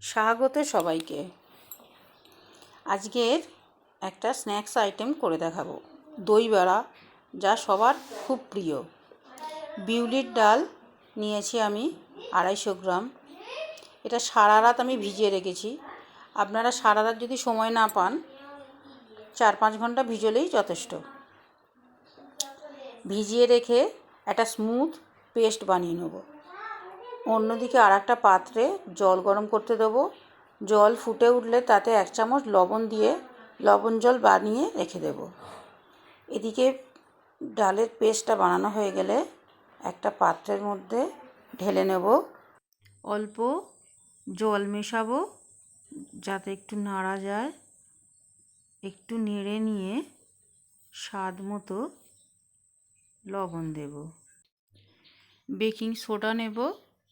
স্বাগত সবাইকে। আজকের একটা স্ন্যাক্স আইটেম করে দেখাবো, দই বড়া, যা সবার খুব প্রিয়। বিউলির ডাল নিয়েছি আমি 250 গ্রাম। এটা সারা রাত আমি ভিজিয়ে রেখেছি। আপনারা সারা রাত যদি সময় না পান, 4-5 ঘন্টা ভিজলেই যথেষ্ট। ভিজিয়ে রেখে একটা স্মুথ পেস্ট বানিয়ে নেব। অন্যদিকে আর একটা পাত্রে জল গরম করতে দেবো। জল ফুটে উঠলে তাতে 1 চামচ লবণ দিয়ে লবণ জল বানিয়ে রেখে দেব। এদিকে ডালের পেস্টটা বানানো হয়ে গেলে একটা পাত্রের মধ্যে ঢেলে নেব। অল্প জল মেশাবো যাতে একটু নাড়া যায়। একটু নেড়ে নিয়ে স্বাদ মতো লবণ দেব। বেকিং সোডা নেব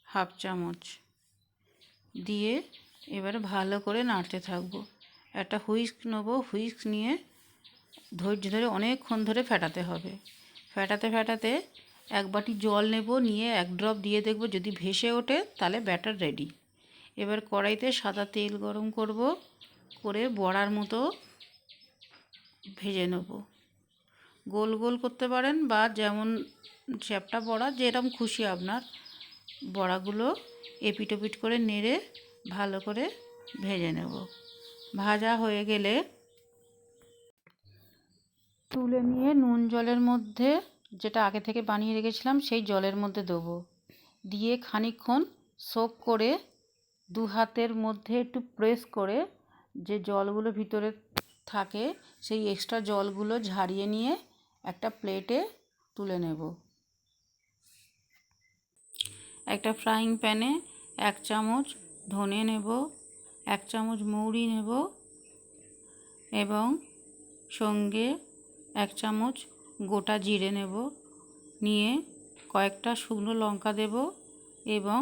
1/2 চামচ দিয়ে এবারে ভালো করে নাড়তে থাকবো। একটা হুইস্ক নেব, হুইস্ক নিয়ে ধৈর্য ধরে অনেকক্ষণ ধরে ফেটাতে হবে। ফেটাতে ফেটাতে 1 বাটি জল নেব, নিয়ে 1 ড্রপ দিয়ে দেখব, যদি ভেসে ওঠে তাহলে ব্যাটার রেডি। এবার কড়াইতে সাদা তেল গরম করব, করে বড়ার মতো ভেজে নেব। গোল গোল করতে পারেন বা যেমন চ্যাপ্টা বড়া, যেরকম খুশি আপনার। বড়াগুলো এপিট ওপিট করে নেড়ে ভালো করে ভেজে নেব। ভাজা হয়ে গেলে তুলে নিয়ে নুন জলের মধ্যে, যেটা আগে থেকে বানিয়ে রেখেছিলাম, সেই জলের মধ্যে দেবো। দিয়ে খানিকক্ষণ সোক করে 2 হাতের মধ্যে একটু প্রেস করে যে জলগুলো ভিতরে থাকে সেই এক্সট্রা জলগুলো ঝারিয়ে নিয়ে একটা প্লেটে তুলে নেব। একটা ফ্রাইং প্যানে 1 চামচ ধনে নেব, 1 চামচ মৌরি নেব এবং সঙ্গে 1 চামচ গোটা জিরে নেব। নিয়ে কয়েকটা শুকনো লঙ্কা দেব এবং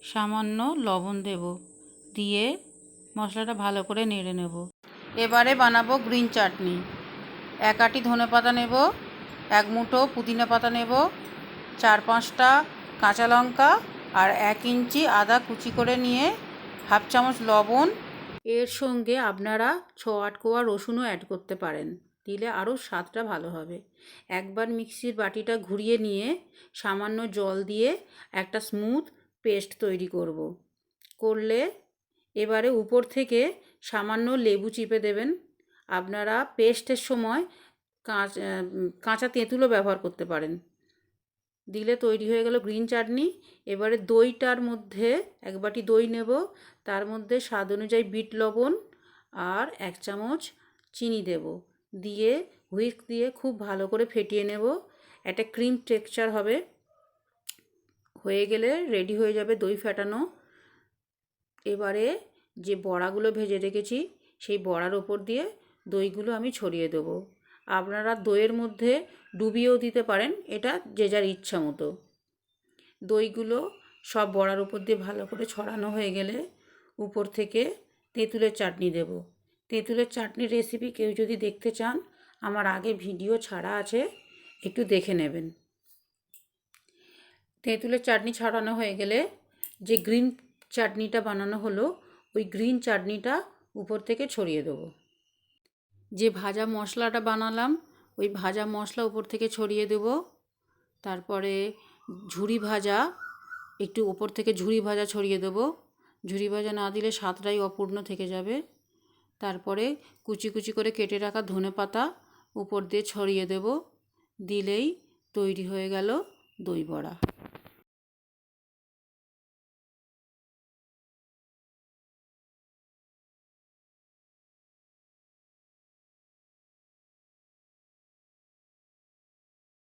সামান্য লবণ দেব। দিয়ে মশলাটা ভালো করে নেড়ে নেব। এবারে বানাবো গ্রিন চাটনি। 1 আঁটি ধনেপাতা নেব, 1 মুঠো পুদিনা পাতা নেব, 4-5টা কাঁচা লঙ্কা আর 1 ইঞ্চি আদা কুচি করে নিয়ে 1/2 চামচ লবণ। এর সঙ্গে আপনারা 6-8 কোয়া রসুনও অ্যাড করতে পারেন, দিলে আরও স্বাদটা ভালো হবে। একবার মিক্সির বাটিটা ঘুরিয়ে নিয়ে সামান্য জল দিয়ে একটা স্মুথ পেস্ট তৈরি করলে এবারে উপর থেকে সামান্য লেবু চিপে দেবেন। আপনারা পেস্টের সময় কাঁচা তেঁতুলও ব্যবহার করতে পারেন। দিলে তৈরি হয়ে গেল গ্রিন চাটনি। এবারে দইটার মধ্যে 1 বাটি দই নেব, তার মধ্যে স্বাদ অনুযায়ী বিট লবণ আর 1 চামচ চিনি দেব। দিয়ে হুইস্ক দিয়ে খুব ভালো করে ফেটিয়ে নেব। একটা ক্রিম টেক্সচার হবে। হয়ে গেলে রেডি হয়ে যাবে দই ফেটানো। এবারে যে বড়াগুলো ভেজে রেখেছি সেই বড়ার ওপর দিয়ে দইগুলো আমি ছড়িয়ে দেবো। আপনারা দইয়ের মধ্যে ডুবিয়েও দিতে পারেন, এটা যে যার ইচ্ছা মতো। দইগুলো সব বড়ার উপর দিয়ে ভালো করে ছড়ানো হয়ে গেলে উপর থেকে তেঁতুলের চাটনি দেব। তেঁতুলের চাটনির রেসিপি কেউ যদি দেখতে চান, আমার আগে ভিডিও ছাড়া আছে, একটু দেখে নেবেন। তেঁতুলের চাটনি ছড়ানো হয়ে গেলে যে গ্রিন চাটনিটা বানানো হলো, ওই গ্রিন চাটনিটা উপর থেকে ছড়িয়ে দেবো। যে ভাজা মশলাটা বানালাম, ওই ভাজা মশলা উপর থেকে ছড়িয়ে দেব। তারপরে ঝুরি ভাজা, একটু উপর থেকে ঝুরি ভাজা ছড়িয়ে দেবো। ঝুরি ভাজা না দিলে স্বাদটাই অপূর্ণ থেকে যাবে। তারপরে কুচি কুচি করে কেটে রাখা ধনেপাতা উপর দিয়ে ছড়িয়ে দেব। দিলেই তৈরি হয়ে গেল দই বড়া।